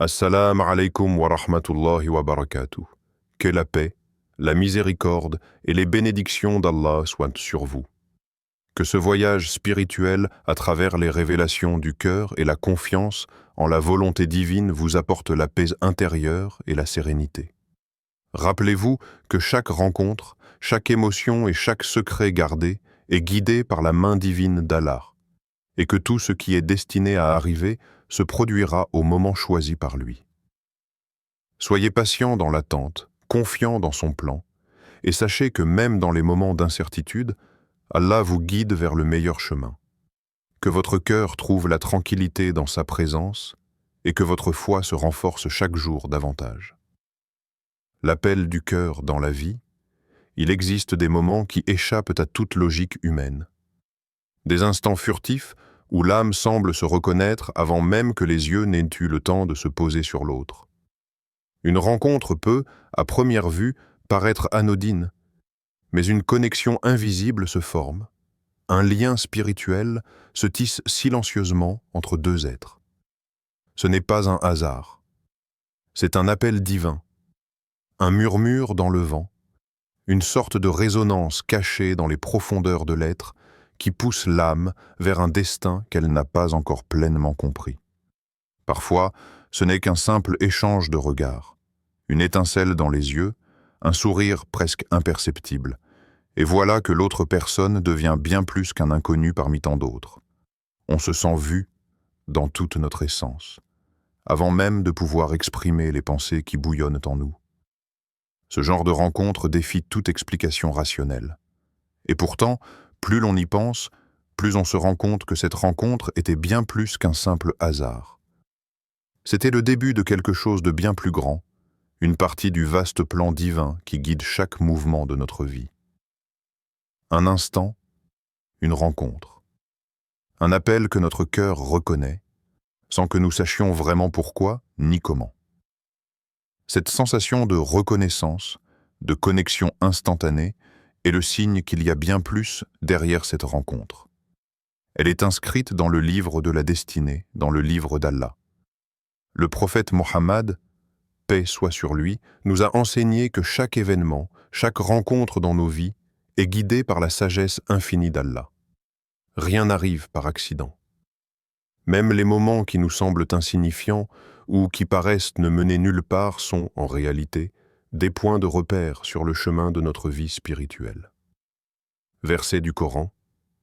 Assalamu alaikum wa rahmatullahi wa barakatuh. Que la paix, la miséricorde et les bénédictions d'Allah soient sur vous. Que ce voyage spirituel à travers les révélations du cœur et la confiance en la volonté divine vous apporte la paix intérieure et la sérénité. Rappelez-vous que chaque rencontre, chaque émotion et chaque secret gardé est guidé par la main divine d'Allah, et que tout ce qui est destiné à arriver se produira au moment choisi par lui. Soyez patient dans l'attente, confiant dans son plan, et sachez que même dans les moments d'incertitude, Allah vous guide vers le meilleur chemin. Que votre cœur trouve la tranquillité dans sa présence et que votre foi se renforce chaque jour davantage. L'appel du cœur dans la vie, il existe des moments qui échappent à toute logique humaine. Des instants furtifs où l'âme semble se reconnaître avant même que les yeux n'aient eu le temps de se poser sur l'autre. Une rencontre peut, à première vue, paraître anodine, mais une connexion invisible se forme. Un lien spirituel se tisse silencieusement entre deux êtres. Ce n'est pas un hasard. C'est un appel divin, un murmure dans le vent, une sorte de résonance cachée dans les profondeurs de l'être qui pousse l'âme vers un destin qu'elle n'a pas encore pleinement compris. Parfois, ce n'est qu'un simple échange de regards, une étincelle dans les yeux, un sourire presque imperceptible, et voilà que l'autre personne devient bien plus qu'un inconnu parmi tant d'autres. On se sent vu dans toute notre essence, avant même de pouvoir exprimer les pensées qui bouillonnent en nous. Ce genre de rencontre défie toute explication rationnelle. Et pourtant, plus l'on y pense, plus on se rend compte que cette rencontre était bien plus qu'un simple hasard. C'était le début de quelque chose de bien plus grand, une partie du vaste plan divin qui guide chaque mouvement de notre vie. Un instant, une rencontre. Un appel que notre cœur reconnaît, sans que nous sachions vraiment pourquoi ni comment. Cette sensation de reconnaissance, de connexion instantanée, est le signe qu'il y a bien plus derrière cette rencontre. Elle est inscrite dans le livre de la destinée, dans le livre d'Allah. Le prophète Mohammed, paix soit sur lui, nous a enseigné que chaque événement, chaque rencontre dans nos vies est guidé par la sagesse infinie d'Allah. Rien n'arrive par accident. Même les moments qui nous semblent insignifiants ou qui paraissent ne mener nulle part sont, en réalité, des points de repère sur le chemin de notre vie spirituelle. Verset du Coran,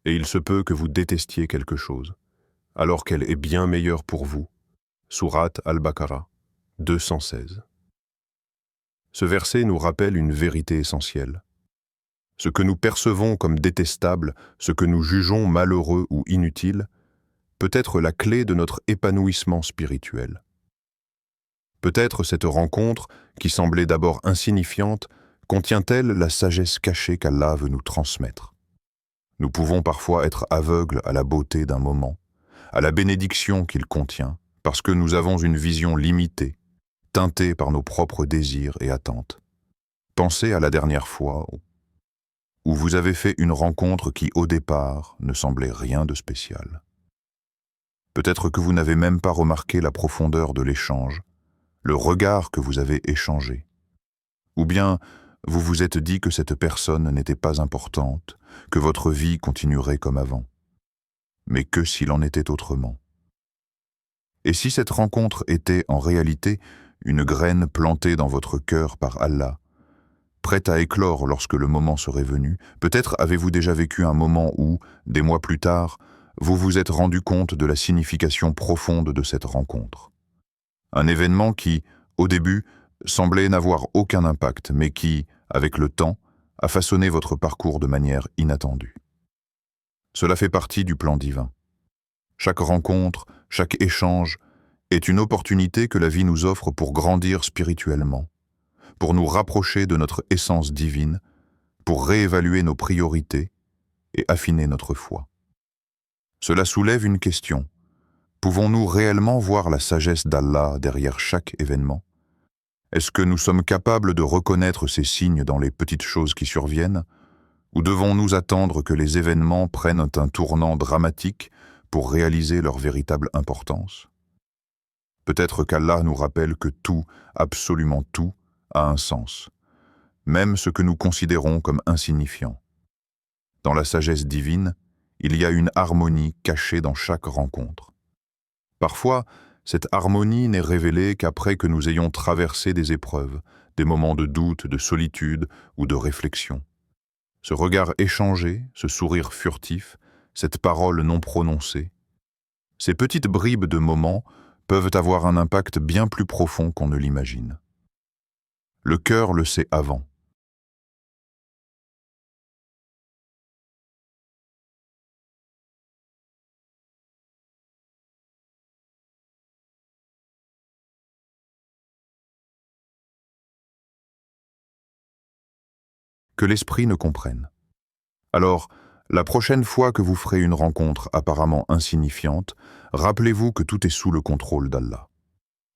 et il se peut que vous détestiez quelque chose, alors qu'elle est bien meilleure pour vous. Sourate Al-Baqarah, 216. Ce verset nous rappelle une vérité essentielle. Ce que nous percevons comme détestable, ce que nous jugeons malheureux ou inutile, peut être la clé de notre épanouissement spirituel. Peut-être cette rencontre, qui semblait d'abord insignifiante, contient-elle la sagesse cachée qu'Allah veut nous transmettre. Nous pouvons parfois être aveugles à la beauté d'un moment, à la bénédiction qu'il contient, parce que nous avons une vision limitée, teintée par nos propres désirs et attentes. Pensez à la dernière fois où vous avez fait une rencontre qui, au départ, ne semblait rien de spécial. Peut-être que vous n'avez même pas remarqué la profondeur de l'échange, le regard que vous avez échangé. Ou bien, vous vous êtes dit que cette personne n'était pas importante, que votre vie continuerait comme avant. Mais que s'il en était autrement? Et si cette rencontre était en réalité une graine plantée dans votre cœur par Allah, prête à éclore lorsque le moment serait venu, peut-être avez-vous déjà vécu un moment où, des mois plus tard, vous vous êtes rendu compte de la signification profonde de cette rencontre. Un événement qui, au début, semblait n'avoir aucun impact, mais qui, avec le temps, a façonné votre parcours de manière inattendue. Cela fait partie du plan divin. Chaque rencontre, chaque échange est une opportunité que la vie nous offre pour grandir spirituellement, pour nous rapprocher de notre essence divine, pour réévaluer nos priorités et affiner notre foi. Cela soulève une question. Pouvons-nous réellement voir la sagesse d'Allah derrière chaque événement? Est-ce que nous sommes capables de reconnaître ces signes dans les petites choses qui surviennent? Ou devons-nous attendre que les événements prennent un tournant dramatique pour réaliser leur véritable importance? Peut-être qu'Allah nous rappelle que tout, absolument tout, a un sens, même ce que nous considérons comme insignifiant. Dans la sagesse divine, il y a une harmonie cachée dans chaque rencontre. Parfois, cette harmonie n'est révélée qu'après que nous ayons traversé des épreuves, des moments de doute, de solitude ou de réflexion. Ce regard échangé, ce sourire furtif, cette parole non prononcée, ces petites bribes de moments peuvent avoir un impact bien plus profond qu'on ne l'imagine. Le cœur le sait avant. Que l'esprit ne comprenne. Alors, la prochaine fois que vous ferez une rencontre apparemment insignifiante, rappelez-vous que tout est sous le contrôle d'Allah.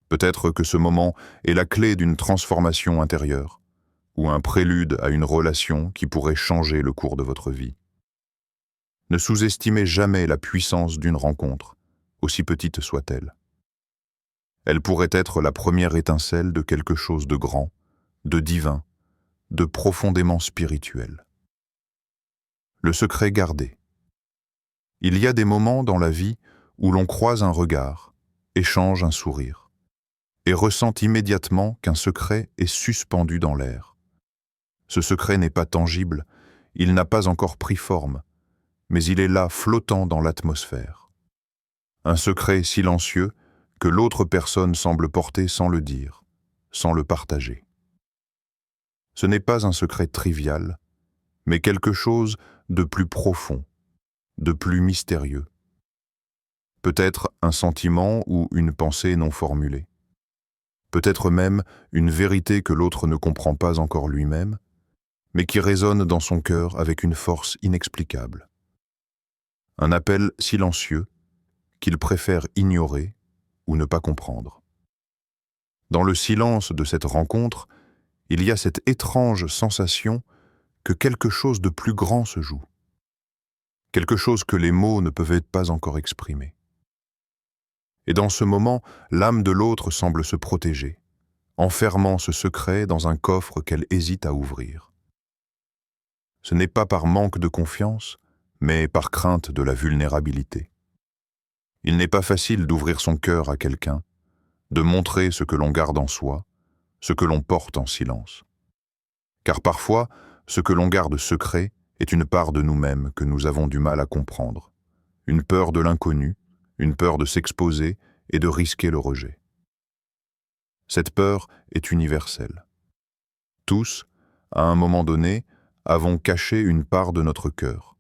Peut-être que ce moment est la clé d'une transformation intérieure, ou un prélude à une relation qui pourrait changer le cours de votre vie. Ne sous-estimez jamais la puissance d'une rencontre, aussi petite soit-elle. Elle pourrait être la première étincelle de quelque chose de grand, de divin, de profondément spirituel. Le secret gardé. Il y a des moments dans la vie où l'on croise un regard, échange un sourire, et ressent immédiatement qu'un secret est suspendu dans l'air. Ce secret n'est pas tangible, il n'a pas encore pris forme, mais il est là flottant dans l'atmosphère. Un secret silencieux que l'autre personne semble porter sans le dire, sans le partager. Ce n'est pas un secret trivial, mais quelque chose de plus profond, de plus mystérieux. Peut-être un sentiment ou une pensée non formulée. Peut-être même une vérité que l'autre ne comprend pas encore lui-même, mais qui résonne dans son cœur avec une force inexplicable. Un appel silencieux qu'il préfère ignorer ou ne pas comprendre. Dans le silence de cette rencontre, il y a cette étrange sensation que quelque chose de plus grand se joue. Quelque chose que les mots ne peuvent pas encore exprimer. Et dans ce moment, l'âme de l'autre semble se protéger, enfermant ce secret dans un coffre qu'elle hésite à ouvrir. Ce n'est pas par manque de confiance, mais par crainte de la vulnérabilité. Il n'est pas facile d'ouvrir son cœur à quelqu'un, de montrer ce que l'on garde en soi, ce que l'on porte en silence. Car parfois, ce que l'on garde secret est une part de nous-mêmes que nous avons du mal à comprendre, une peur de l'inconnu, une peur de s'exposer et de risquer le rejet. Cette peur est universelle. Tous, à un moment donné, avons caché une part de notre cœur,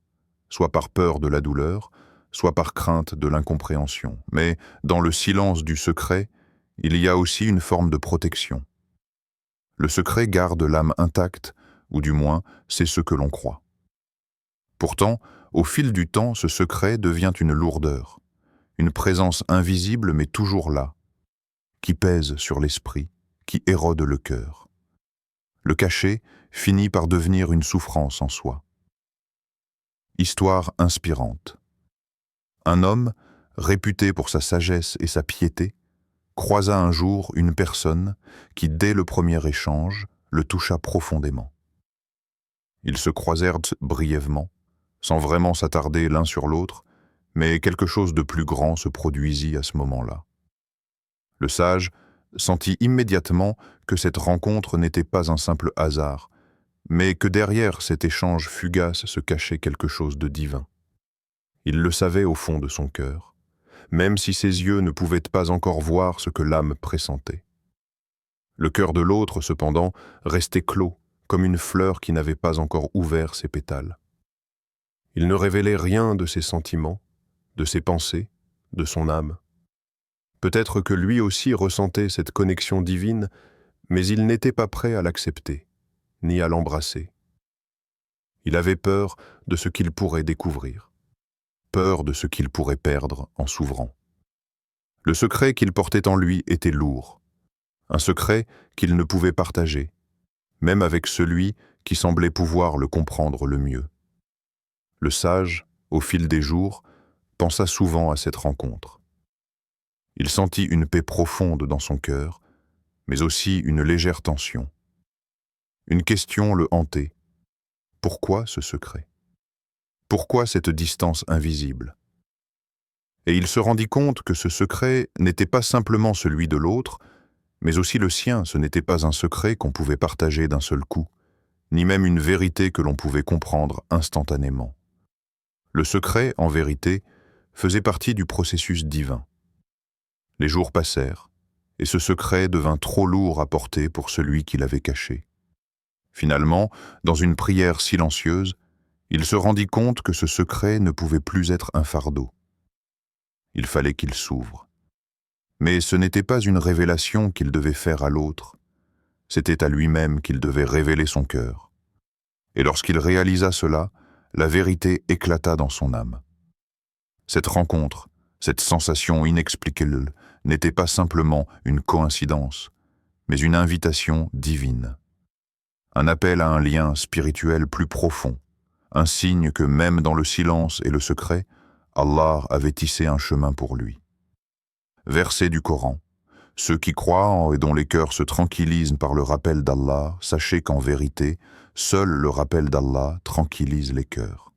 soit par peur de la douleur, soit par crainte de l'incompréhension. Mais dans le silence du secret, il y a aussi une forme de protection. Le secret garde l'âme intacte, ou du moins, c'est ce que l'on croit. Pourtant, au fil du temps, ce secret devient une lourdeur, une présence invisible mais toujours là, qui pèse sur l'esprit, qui érode le cœur. Le cacher finit par devenir une souffrance en soi. Histoire inspirante. Un homme, réputé pour sa sagesse et sa piété, croisa un jour une personne qui, dès le premier échange, le toucha profondément. Ils se croisèrent brièvement, sans vraiment s'attarder l'un sur l'autre, mais quelque chose de plus grand se produisit à ce moment-là. Le sage sentit immédiatement que cette rencontre n'était pas un simple hasard, mais que derrière cet échange fugace se cachait quelque chose de divin. Il le savait au fond de son cœur, même si ses yeux ne pouvaient pas encore voir ce que l'âme pressentait. Le cœur de l'autre, cependant, restait clos, comme une fleur qui n'avait pas encore ouvert ses pétales. Il ne révélait rien de ses sentiments, de ses pensées, de son âme. Peut-être que lui aussi ressentait cette connexion divine, mais il n'était pas prêt à l'accepter, ni à l'embrasser. Il avait peur de ce qu'il pourrait découvrir, peur de ce qu'il pourrait perdre en s'ouvrant. Le secret qu'il portait en lui était lourd, un secret qu'il ne pouvait partager, même avec celui qui semblait pouvoir le comprendre le mieux. Le sage, au fil des jours, pensa souvent à cette rencontre. Il sentit une paix profonde dans son cœur, mais aussi une légère tension. Une question le hantait. Pourquoi ce secret? Pourquoi cette distance invisible? Et il se rendit compte que ce secret n'était pas simplement celui de l'autre, mais aussi le sien. Ce n'était pas un secret qu'on pouvait partager d'un seul coup, ni même une vérité que l'on pouvait comprendre instantanément. Le secret, en vérité, faisait partie du processus divin. Les jours passèrent, et ce secret devint trop lourd à porter pour celui qui l'avait caché. Finalement, dans une prière silencieuse, il se rendit compte que ce secret ne pouvait plus être un fardeau. Il fallait qu'il s'ouvre. Mais ce n'était pas une révélation qu'il devait faire à l'autre, c'était à lui-même qu'il devait révéler son cœur. Et lorsqu'il réalisa cela, la vérité éclata dans son âme. Cette rencontre, cette sensation inexplicable, n'était pas simplement une coïncidence, mais une invitation divine. Un appel à un lien spirituel plus profond, un signe que même dans le silence et le secret, Allah avait tissé un chemin pour lui. Verset du Coran. Ceux qui croient et dont les cœurs se tranquillisent par le rappel d'Allah, sachez qu'en vérité, seul le rappel d'Allah tranquillise les cœurs.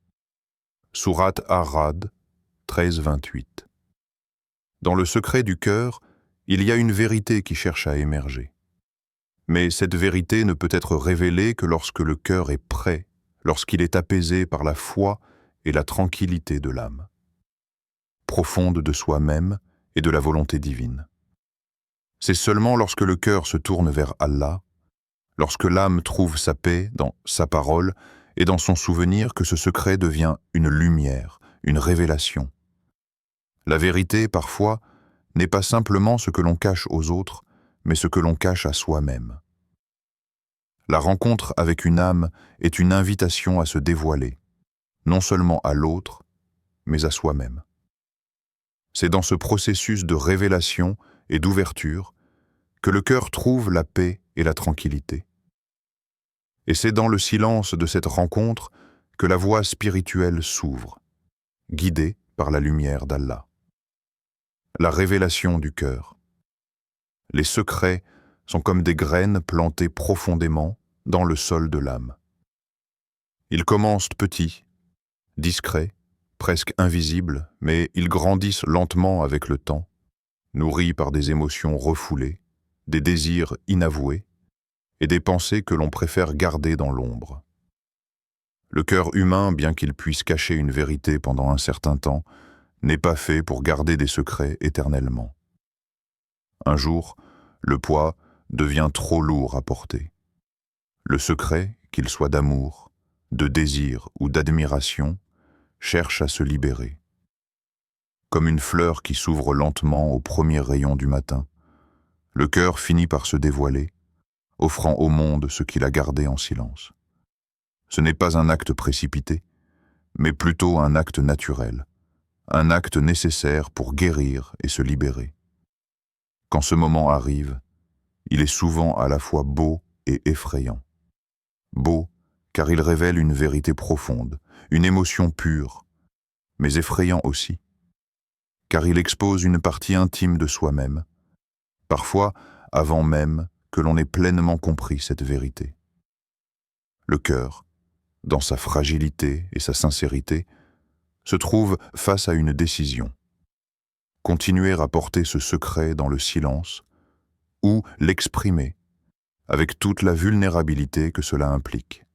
Sourate Ar-Ra'd 13-28. Dans le secret du cœur, il y a une vérité qui cherche à émerger. Mais cette vérité ne peut être révélée que lorsque le cœur est prêt, lorsqu'il est apaisé par la foi et la tranquillité de l'âme, profonde de soi-même et de la volonté divine. C'est seulement lorsque le cœur se tourne vers Allah, lorsque l'âme trouve sa paix dans sa parole et dans son souvenir que ce secret devient une lumière, une révélation. La vérité, parfois, n'est pas simplement ce que l'on cache aux autres, mais ce que l'on cache à soi-même. La rencontre avec une âme est une invitation à se dévoiler, non seulement à l'autre, mais à soi-même. C'est dans ce processus de révélation et d'ouverture que le cœur trouve la paix et la tranquillité. Et c'est dans le silence de cette rencontre que la voie spirituelle s'ouvre, guidée par la lumière d'Allah. La révélation du cœur. Les secrets sont comme des graines plantées profondément dans le sol de l'âme. Ils commencent petits, discrets, presque invisibles, mais ils grandissent lentement avec le temps, nourris par des émotions refoulées, des désirs inavoués et des pensées que l'on préfère garder dans l'ombre. Le cœur humain, bien qu'il puisse cacher une vérité pendant un certain temps, n'est pas fait pour garder des secrets éternellement. Un jour, le poids devient trop lourd à porter. Le secret, qu'il soit d'amour, de désir ou d'admiration, cherche à se libérer. Comme une fleur qui s'ouvre lentement au premier rayon du matin, le cœur finit par se dévoiler, offrant au monde ce qu'il a gardé en silence. Ce n'est pas un acte précipité, mais plutôt un acte naturel, un acte nécessaire pour guérir et se libérer. Quand ce moment arrive, il est souvent à la fois beau et effrayant. Beau, car il révèle une vérité profonde, une émotion pure, mais effrayant aussi, car il expose une partie intime de soi-même, parfois avant même que l'on ait pleinement compris cette vérité. Le cœur, dans sa fragilité et sa sincérité, se trouve face à une décision. Continuer à porter ce secret dans le silence ou l'exprimer avec toute la vulnérabilité que cela implique.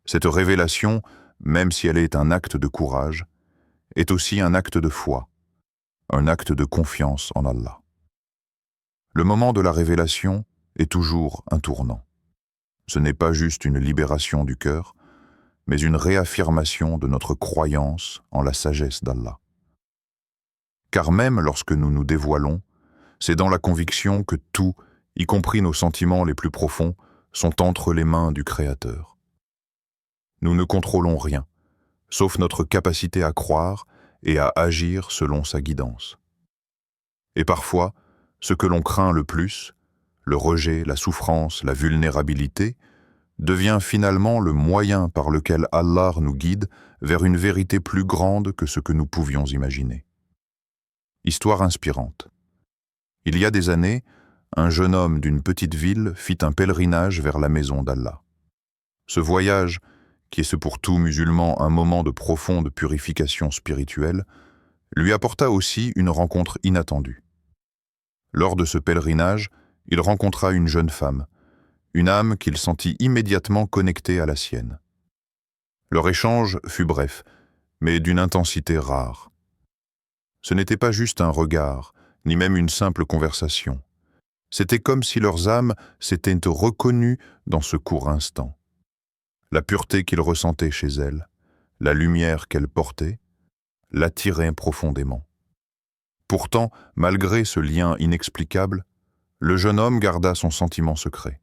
Cette révélation, même si elle est un acte de courage, est aussi un acte de foi, un acte de confiance en Allah. Le moment de la révélation est toujours un tournant. Ce n'est pas juste une libération du cœur, mais une réaffirmation de notre croyance en la sagesse d'Allah. Car même lorsque nous nous dévoilons, c'est dans la conviction que tout, y compris nos sentiments les plus profonds, sont entre les mains du Créateur. Nous ne contrôlons rien, sauf notre capacité à croire et à agir selon sa guidance. Et parfois, ce que l'on craint le plus, le rejet, la souffrance, la vulnérabilité, devient finalement le moyen par lequel Allah nous guide vers une vérité plus grande que ce que nous pouvions imaginer. Histoire inspirante. Il y a des années, un jeune homme d'une petite ville fit un pèlerinage vers la maison d'Allah. Ce voyage, qui est pour tout musulman un moment de profonde purification spirituelle, lui apporta aussi une rencontre inattendue. Lors de ce pèlerinage, il rencontra une jeune femme, une âme qu'il sentit immédiatement connectée à la sienne. Leur échange fut bref, mais d'une intensité rare. Ce n'était pas juste un regard, ni même une simple conversation. C'était comme si leurs âmes s'étaient reconnues dans ce court instant. La pureté qu'ils ressentaient chez elle, la lumière qu'elle portait, l'attiraient profondément. Pourtant, malgré ce lien inexplicable, le jeune homme garda son sentiment secret.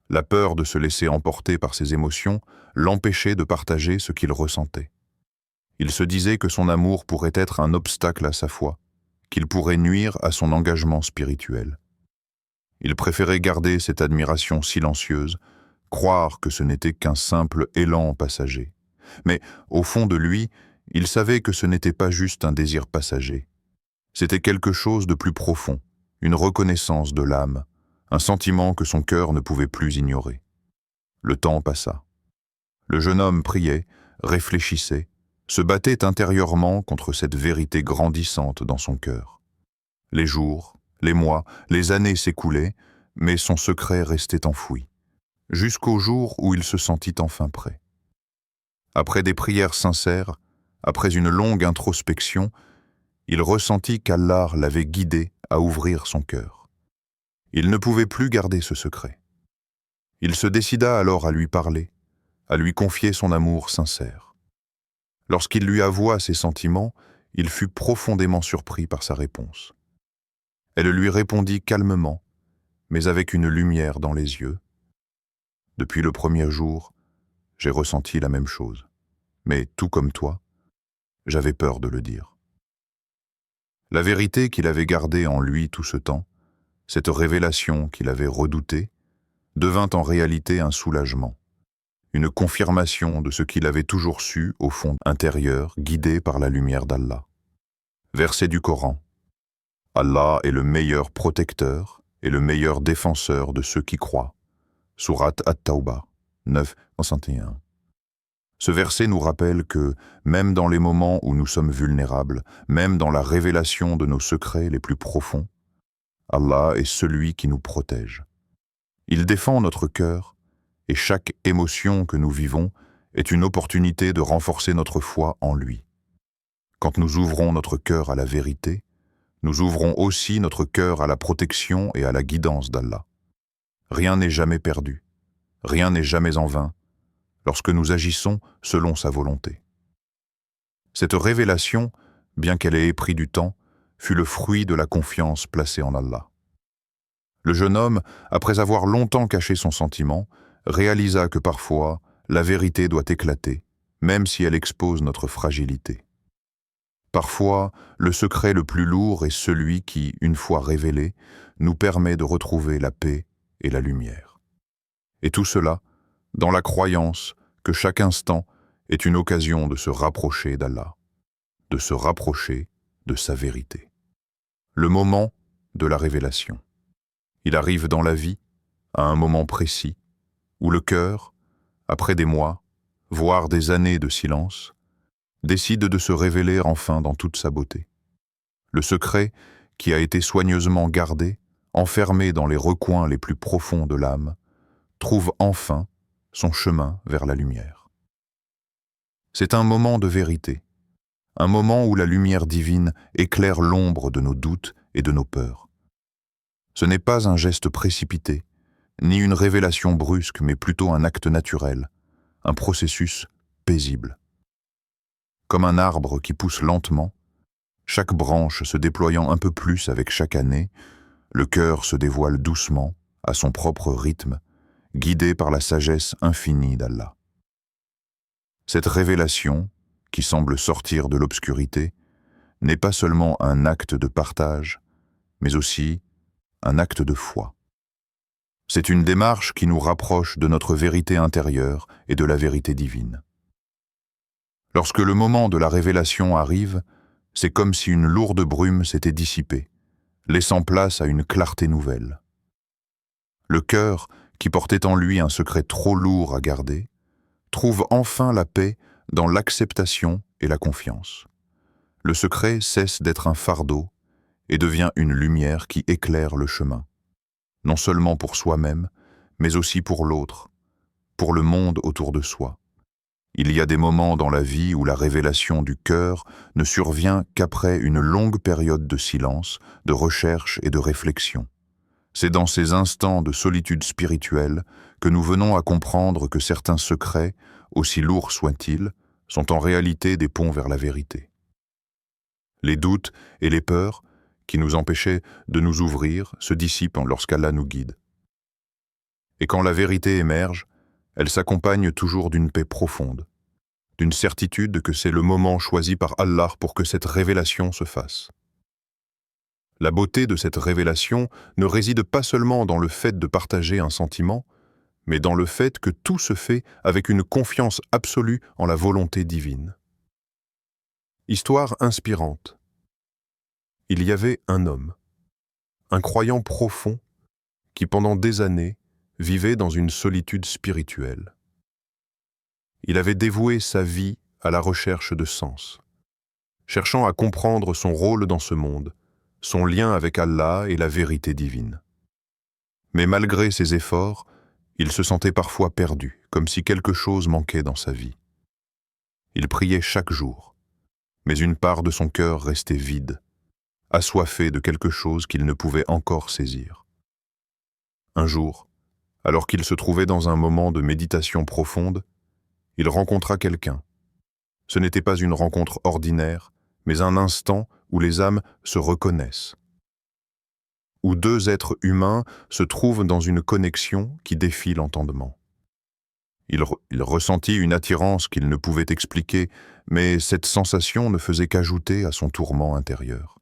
La peur de se laisser emporter par ses émotions l'empêchait de partager ce qu'il ressentait. Il se disait que son amour pourrait être un obstacle à sa foi, qu'il pourrait nuire à son engagement spirituel. Il préférait garder cette admiration silencieuse, croire que ce n'était qu'un simple élan passager. Mais, au fond de lui, il savait que ce n'était pas juste un désir passager. C'était quelque chose de plus profond, une reconnaissance de l'âme, un sentiment que son cœur ne pouvait plus ignorer. Le temps passa. Le jeune homme priait, réfléchissait, se battait intérieurement contre cette vérité grandissante dans son cœur. Les jours, les mois, les années s'écoulaient, mais son secret restait enfoui, jusqu'au jour où il se sentit enfin prêt. Après des prières sincères, après une longue introspection, il ressentit qu'Allah l'avait guidé à ouvrir son cœur. Il ne pouvait plus garder ce secret. Il se décida alors à lui parler, à lui confier son amour sincère. Lorsqu'il lui avoua ses sentiments, il fut profondément surpris par sa réponse. Elle lui répondit calmement, mais avec une lumière dans les yeux. « Depuis le premier jour, j'ai ressenti la même chose, mais tout comme toi, j'avais peur de le dire. » La vérité qu'il avait gardée en lui tout ce temps, cette révélation qu'il avait redoutée, devint en réalité un soulagement, une confirmation de ce qu'il avait toujours su au fond intérieur, guidé par la lumière d'Allah. Verset du Coran. Allah est le meilleur protecteur et le meilleur défenseur de ceux qui croient. Sourate At-Tawbah, 9:61. Ce verset nous rappelle que, même dans les moments où nous sommes vulnérables, même dans la révélation de nos secrets les plus profonds, Allah est celui qui nous protège. Il défend notre cœur, et chaque émotion que nous vivons est une opportunité de renforcer notre foi en lui. Quand nous ouvrons notre cœur à la vérité, nous ouvrons aussi notre cœur à la protection et à la guidance d'Allah. Rien n'est jamais perdu, rien n'est jamais en vain, lorsque nous agissons selon sa volonté. Cette révélation, bien qu'elle ait pris du temps, fut le fruit de la confiance placée en Allah. Le jeune homme, après avoir longtemps caché son sentiment, réalisa que parfois, la vérité doit éclater, même si elle expose notre fragilité. Parfois, le secret le plus lourd est celui qui, une fois révélé, nous permet de retrouver la paix et la lumière. Et tout cela, dans la croyance que chaque instant est une occasion de se rapprocher d'Allah, de se rapprocher de sa vérité. Le moment de la révélation. Il arrive dans la vie, à un moment précis, où le cœur, après des mois, voire des années de silence, décide de se révéler enfin dans toute sa beauté. Le secret, qui a été soigneusement gardé, enfermé dans les recoins les plus profonds de l'âme, trouve enfin son chemin vers la lumière. C'est un moment de vérité, un moment où la lumière divine éclaire l'ombre de nos doutes et de nos peurs. Ce n'est pas un geste précipité, ni une révélation brusque, mais plutôt un acte naturel, un processus paisible. Comme un arbre qui pousse lentement, chaque branche se déployant un peu plus avec chaque année, le cœur se dévoile doucement, à son propre rythme, guidé par la sagesse infinie d'Allah. Cette révélation, qui semble sortir de l'obscurité, n'est pas seulement un acte de partage, mais aussi un acte de foi. C'est une démarche qui nous rapproche de notre vérité intérieure et de la vérité divine. Lorsque le moment de la révélation arrive, c'est comme si une lourde brume s'était dissipée, laissant place à une clarté nouvelle. Le cœur, qui portait en lui un secret trop lourd à garder, trouve enfin la paix dans l'acceptation et la confiance. Le secret cesse d'être un fardeau et devient une lumière qui éclaire le chemin, non seulement pour soi-même, mais aussi pour l'autre, pour le monde autour de soi. Il y a des moments dans la vie où la révélation du cœur ne survient qu'après une longue période de silence, de recherche et de réflexion. C'est dans ces instants de solitude spirituelle que nous venons à comprendre que certains secrets, aussi lourds soient-ils, sont en réalité des ponts vers la vérité. Les doutes et les peurs, qui nous empêchaient de nous ouvrir, se dissipent lorsqu'Allah nous guide. Et quand la vérité émerge, elle s'accompagne toujours d'une paix profonde, d'une certitude que c'est le moment choisi par Allah pour que cette révélation se fasse. La beauté de cette révélation ne réside pas seulement dans le fait de partager un sentiment, mais dans le fait que tout se fait avec une confiance absolue en la volonté divine. Histoire inspirante. Il y avait un homme, un croyant profond, qui pendant des années vivait dans une solitude spirituelle. Il avait dévoué sa vie à la recherche de sens, cherchant à comprendre son rôle dans ce monde, son lien avec Allah et la vérité divine. Mais malgré ses efforts, il se sentait parfois perdu, comme si quelque chose manquait dans sa vie. Il priait chaque jour, mais une part de son cœur restait vide, assoiffé de quelque chose qu'il ne pouvait encore saisir. Un jour, alors qu'il se trouvait dans un moment de méditation profonde, il rencontra quelqu'un. Ce n'était pas une rencontre ordinaire, mais un instant où les âmes se reconnaissent, où deux êtres humains se trouvent dans une connexion qui défie l'entendement. Il ressentit une attirance qu'il ne pouvait expliquer, mais cette sensation ne faisait qu'ajouter à son tourment intérieur.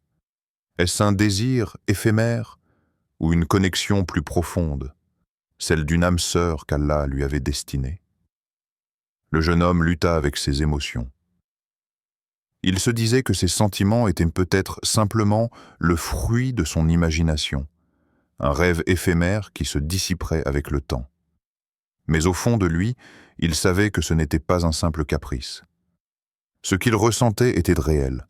Est-ce un désir éphémère ou une connexion plus profonde, celle d'une âme sœur qu'Allah lui avait destinée? Le jeune homme lutta avec ses émotions. Il se disait que ses sentiments étaient peut-être simplement le fruit de son imagination, un rêve éphémère qui se dissiperait avec le temps. Mais au fond de lui, il savait que ce n'était pas un simple caprice. Ce qu'il ressentait était réel,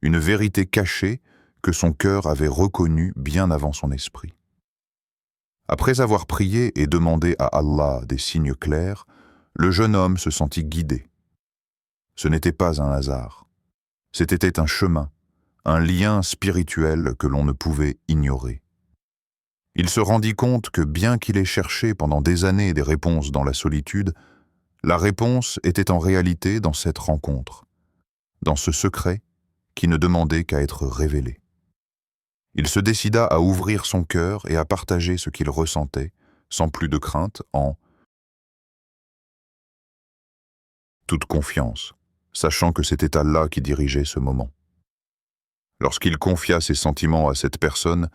une vérité cachée que son cœur avait reconnue bien avant son esprit. Après avoir prié et demandé à Allah des signes clairs, le jeune homme se sentit guidé. Ce n'était pas un hasard. C'était un chemin, un lien spirituel que l'on ne pouvait ignorer. Il se rendit compte que bien qu'il ait cherché pendant des années des réponses dans la solitude, la réponse était en réalité dans cette rencontre, dans ce secret qui ne demandait qu'à être révélé. Il se décida à ouvrir son cœur et à partager ce qu'il ressentait, sans plus de crainte, en toute confiance, sachant que c'était Allah qui dirigeait ce moment. Lorsqu'il confia ses sentiments à cette personne,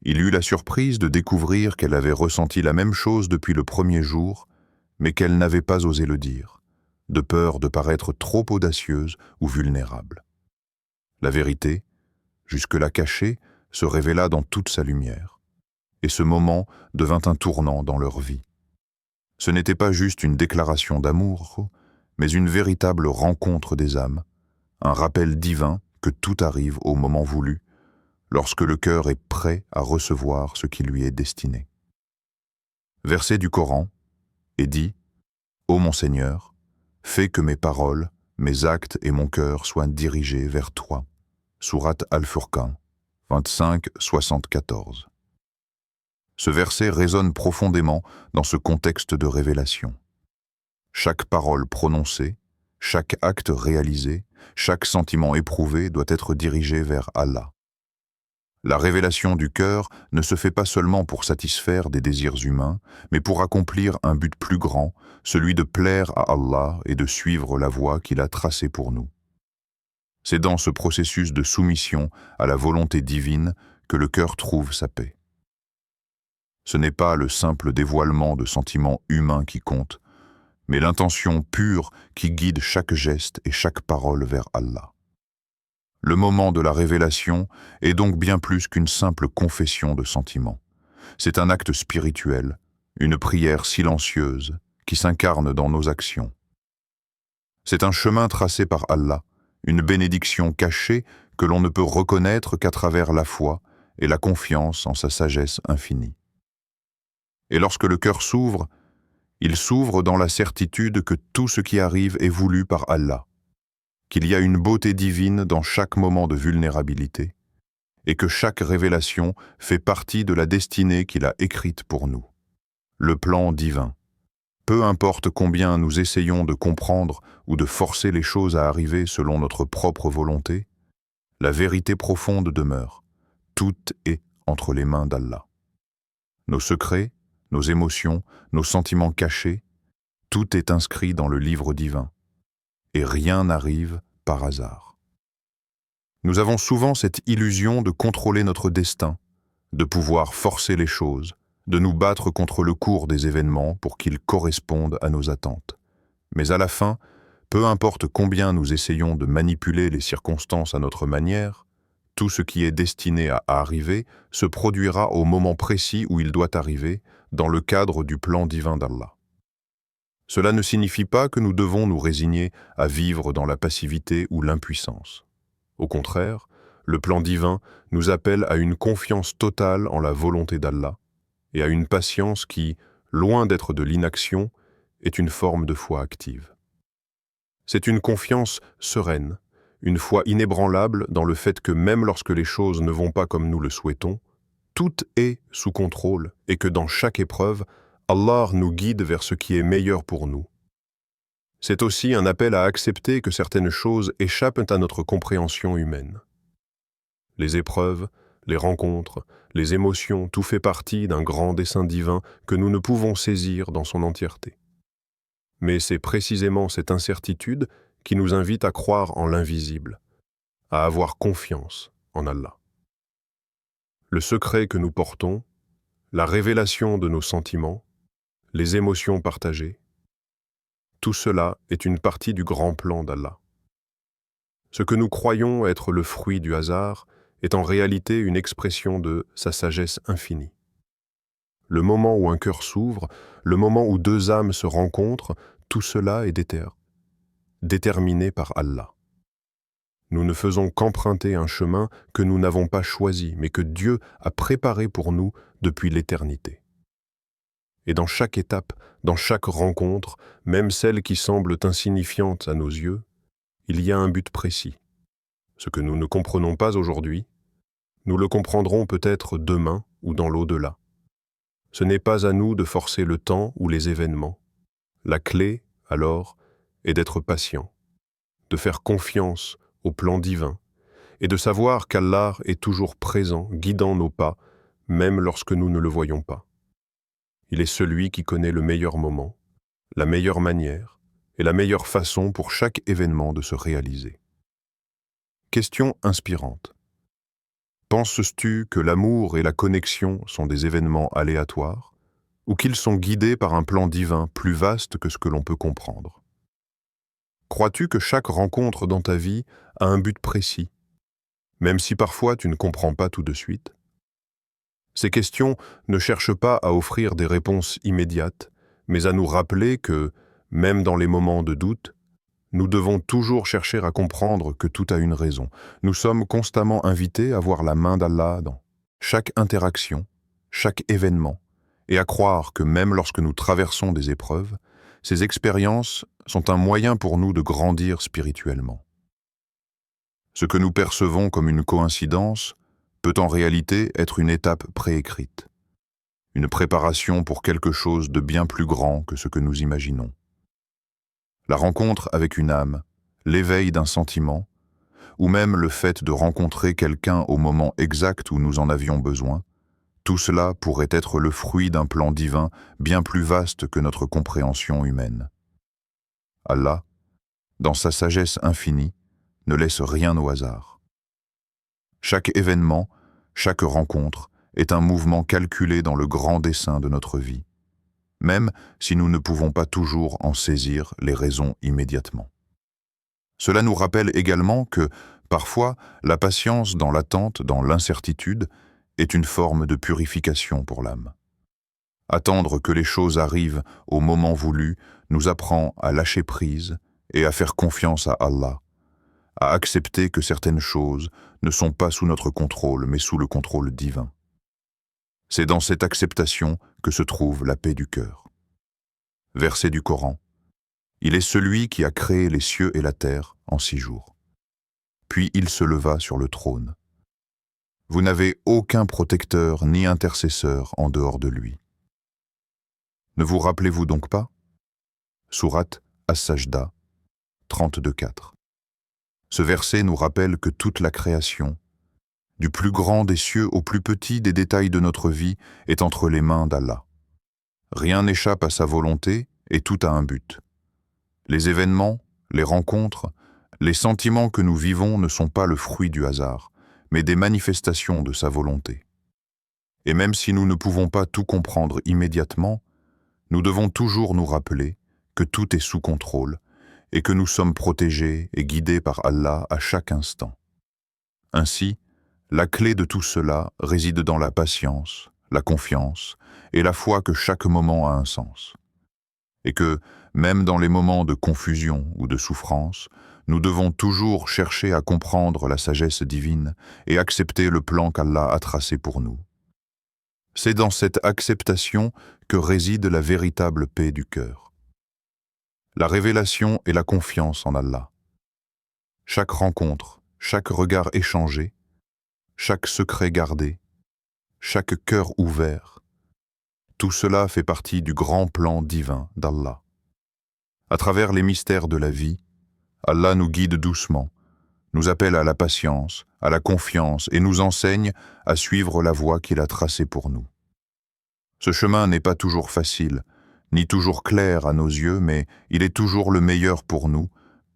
il eut la surprise de découvrir qu'elle avait ressenti la même chose depuis le premier jour, mais qu'elle n'avait pas osé le dire, de peur de paraître trop audacieuse ou vulnérable. La vérité, jusque-là cachée, se révéla dans toute sa lumière, et ce moment devint un tournant dans leur vie. Ce n'était pas juste une déclaration d'amour, mais une véritable rencontre des âmes, un rappel divin que tout arrive au moment voulu, lorsque le cœur est prêt à recevoir ce qui lui est destiné. Verset du Coran, et dit « Ô mon Seigneur, fais que mes paroles, mes actes et mon cœur soient dirigés vers toi. » Sourate Al-Furqan, 25-74. Ce verset résonne profondément dans ce contexte de révélation. Chaque parole prononcée, chaque acte réalisé, chaque sentiment éprouvé doit être dirigé vers Allah. La révélation du cœur ne se fait pas seulement pour satisfaire des désirs humains, mais pour accomplir un but plus grand, celui de plaire à Allah et de suivre la voie qu'il a tracée pour nous. C'est dans ce processus de soumission à la volonté divine que le cœur trouve sa paix. Ce n'est pas le simple dévoilement de sentiments humains qui compte, mais l'intention pure qui guide chaque geste et chaque parole vers Allah. Le moment de la révélation est donc bien plus qu'une simple confession de sentiments. C'est un acte spirituel, une prière silencieuse qui s'incarne dans nos actions. C'est un chemin tracé par Allah, une bénédiction cachée que l'on ne peut reconnaître qu'à travers la foi et la confiance en sa sagesse infinie. Et lorsque le cœur s'ouvre, il s'ouvre dans la certitude que tout ce qui arrive est voulu par Allah, qu'il y a une beauté divine dans chaque moment de vulnérabilité, et que chaque révélation fait partie de la destinée qu'il a écrite pour nous. Le plan divin. Peu importe combien nous essayons de comprendre ou de forcer les choses à arriver selon notre propre volonté, la vérité profonde demeure. Tout est entre les mains d'Allah. Nos secrets, nos émotions, nos sentiments cachés, tout est inscrit dans le livre divin, et rien n'arrive par hasard. Nous avons souvent cette illusion de contrôler notre destin, de pouvoir forcer les choses, de nous battre contre le cours des événements pour qu'ils correspondent à nos attentes. Mais à la fin, peu importe combien nous essayons de manipuler les circonstances à notre manière, tout ce qui est destiné à arriver se produira au moment précis où il doit arriver, dans le cadre du plan divin d'Allah. Cela ne signifie pas que nous devons nous résigner à vivre dans la passivité ou l'impuissance. Au contraire, le plan divin nous appelle à une confiance totale en la volonté d'Allah et à une patience qui, loin d'être de l'inaction, est une forme de foi active. C'est une confiance sereine, une foi inébranlable dans le fait que même lorsque les choses ne vont pas comme nous le souhaitons, tout est sous contrôle et que dans chaque épreuve, Allah nous guide vers ce qui est meilleur pour nous. C'est aussi un appel à accepter que certaines choses échappent à notre compréhension humaine. Les épreuves, les rencontres, les émotions, tout fait partie d'un grand dessein divin que nous ne pouvons saisir dans son entièreté. Mais c'est précisément cette incertitude qui nous invite à croire en l'invisible, à avoir confiance en Allah. Le secret que nous portons, la révélation de nos sentiments, les émotions partagées, tout cela est une partie du grand plan d'Allah. Ce que nous croyons être le fruit du hasard est en réalité une expression de sa sagesse infinie. Le moment où un cœur s'ouvre, le moment où deux âmes se rencontrent, tout cela est déterminé par Allah. Nous ne faisons qu'emprunter un chemin que nous n'avons pas choisi, mais que Dieu a préparé pour nous depuis l'éternité. Et dans chaque étape, dans chaque rencontre, même celles qui semblent insignifiantes à nos yeux, il y a un but précis. Ce que nous ne comprenons pas aujourd'hui, nous le comprendrons peut-être demain ou dans l'au-delà. Ce n'est pas à nous de forcer le temps ou les événements. La clé, alors, est d'être patient, de faire confiance au plan divin et de savoir qu'Allah est toujours présent, guidant nos pas, même lorsque nous ne le voyons pas. Il est celui qui connaît le meilleur moment, la meilleure manière et la meilleure façon pour chaque événement de se réaliser. Question inspirante. Penses-tu que l'amour et la connexion sont des événements aléatoires ou qu'ils sont guidés par un plan divin plus vaste que ce que l'on peut comprendre? Crois-tu que chaque rencontre dans ta vie a un but précis, même si parfois tu ne comprends pas tout de suite? Ces questions ne cherchent pas à offrir des réponses immédiates, mais à nous rappeler que, même dans les moments de doute, nous devons toujours chercher à comprendre que tout a une raison. Nous sommes constamment invités à voir la main d'Allah dans chaque interaction, chaque événement, et à croire que même lorsque nous traversons des épreuves, ces expériences sont un moyen pour nous de grandir spirituellement. Ce que nous percevons comme une coïncidence peut en réalité être une étape préécrite, une préparation pour quelque chose de bien plus grand que ce que nous imaginons. La rencontre avec une âme, l'éveil d'un sentiment, ou même le fait de rencontrer quelqu'un au moment exact où nous en avions besoin, tout cela pourrait être le fruit d'un plan divin bien plus vaste que notre compréhension humaine. Allah, dans sa sagesse infinie, ne laisse rien au hasard. Chaque événement, chaque rencontre est un mouvement calculé dans le grand dessein de notre vie, même si nous ne pouvons pas toujours en saisir les raisons immédiatement. Cela nous rappelle également que, Parfois, la patience dans l'attente, dans l'incertitude, est une forme de purification pour l'âme. Attendre que les choses arrivent au moment voulu nous apprend à lâcher prise et à faire confiance à Allah, à accepter que certaines choses ne sont pas sous notre contrôle, mais sous le contrôle divin. C'est dans cette acceptation que se trouve la paix du cœur. Verset du Coran. Il est celui qui a créé les cieux et la terre en 6 jours. Puis il se leva sur le trône. Vous n'avez aucun protecteur ni intercesseur en dehors de lui. Ne vous rappelez-vous donc pas? Sourate As-Sajda 32:4. Ce verset nous rappelle que toute la création, du plus grand des cieux au plus petit des détails de notre vie, est entre les mains d'Allah. Rien n'échappe à sa volonté et tout a un but. Les événements, les rencontres, les sentiments que nous vivons ne sont pas le fruit du hasard, mais des manifestations de sa volonté. Et même si nous ne pouvons pas tout comprendre immédiatement, nous devons toujours nous rappeler que tout est sous contrôle et que nous sommes protégés et guidés par Allah à chaque instant. Ainsi, la clé de tout cela réside dans la patience, la confiance et la foi que chaque moment a un sens. Et que, même dans les moments de confusion ou de souffrance, nous devons toujours chercher à comprendre la sagesse divine et accepter le plan qu'Allah a tracé pour nous. C'est dans cette acceptation que réside la véritable paix du cœur. La révélation et la confiance en Allah. Chaque rencontre, chaque regard échangé, chaque secret gardé, chaque cœur ouvert, tout cela fait partie du grand plan divin d'Allah. À travers les mystères de la vie, Allah nous guide doucement, nous appelle à la patience, à la confiance et nous enseigne à suivre la voie qu'il a tracée pour nous. Ce chemin n'est pas toujours facile, ni toujours clair à nos yeux, mais il est toujours le meilleur pour nous,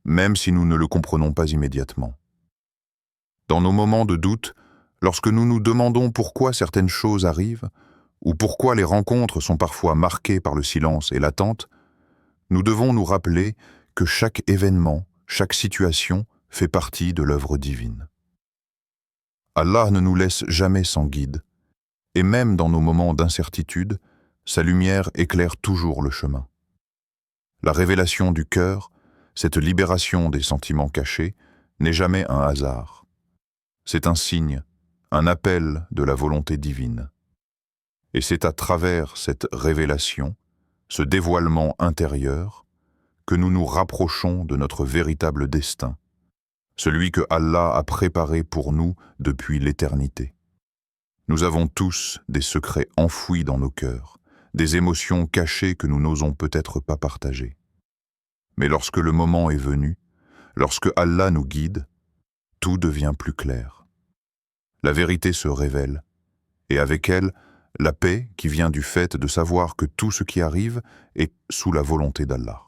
même si nous ne le comprenons pas immédiatement. Dans nos moments de doute, lorsque nous nous demandons pourquoi certaines choses arrivent, ou pourquoi les rencontres sont parfois marquées par le silence et l'attente, nous devons nous rappeler que chaque événement, chaque situation fait partie de l'œuvre divine. Allah ne nous laisse jamais sans guide, et même dans nos moments d'incertitude, sa lumière éclaire toujours le chemin. La révélation du cœur, cette libération des sentiments cachés, n'est jamais un hasard. C'est un signe, un appel de la volonté divine. Et c'est à travers cette révélation, ce dévoilement intérieur, que nous nous rapprochons de notre véritable destin, celui que Allah a préparé pour nous depuis l'éternité. Nous avons tous des secrets enfouis dans nos cœurs, des émotions cachées que nous n'osons peut-être pas partager. Mais lorsque le moment est venu, lorsque Allah nous guide, tout devient plus clair. La vérité se révèle, et avec elle, la paix qui vient du fait de savoir que tout ce qui arrive est sous la volonté d'Allah.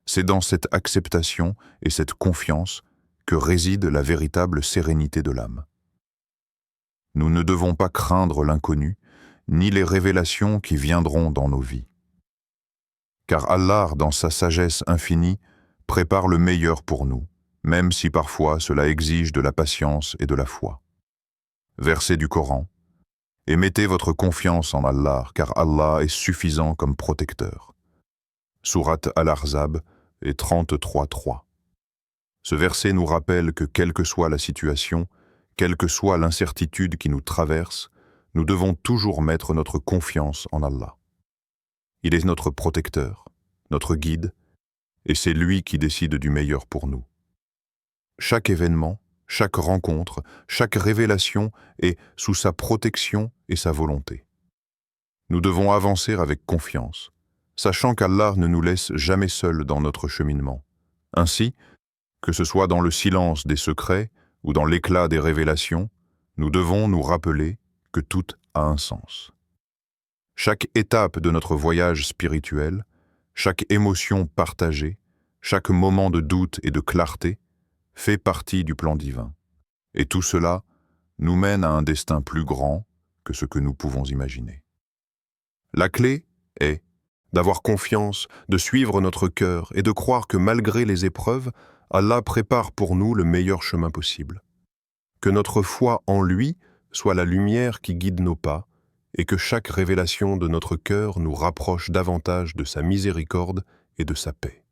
C'est dans cette acceptation et cette confiance que réside la véritable sérénité de l'âme. Nous ne devons pas craindre l'inconnu, ni les révélations qui viendront dans nos vies. Car Allah, dans sa sagesse infinie, prépare le meilleur pour nous, même si parfois cela exige de la patience et de la foi. Verset du Coran. Et mettez votre confiance en Allah, car Allah est suffisant comme protecteur. Sourate Al-Ahzab et 33:3. Ce verset nous rappelle que quelle que soit la situation, quelle que soit l'incertitude qui nous traverse, nous devons toujours mettre notre confiance en Allah. Il est notre protecteur, notre guide, et c'est lui qui décide du meilleur pour nous. Chaque événement, chaque rencontre, chaque révélation est sous sa protection et sa volonté. Nous devons avancer avec confiance, sachant qu'Allah ne nous laisse jamais seuls dans notre cheminement. Ainsi, que ce soit dans le silence des secrets ou dans l'éclat des révélations, nous devons nous rappeler que tout a un sens. Chaque étape de notre voyage spirituel, chaque émotion partagée, chaque moment de doute et de clarté fait partie du plan divin. Et tout cela nous mène à un destin plus grand que ce que nous pouvons imaginer. La clé est d'avoir confiance, de suivre notre cœur et de croire que malgré les épreuves, Allah prépare pour nous le meilleur chemin possible. Que notre foi en lui soit la lumière qui guide nos pas et que chaque révélation de notre cœur nous rapproche davantage de sa miséricorde et de sa paix.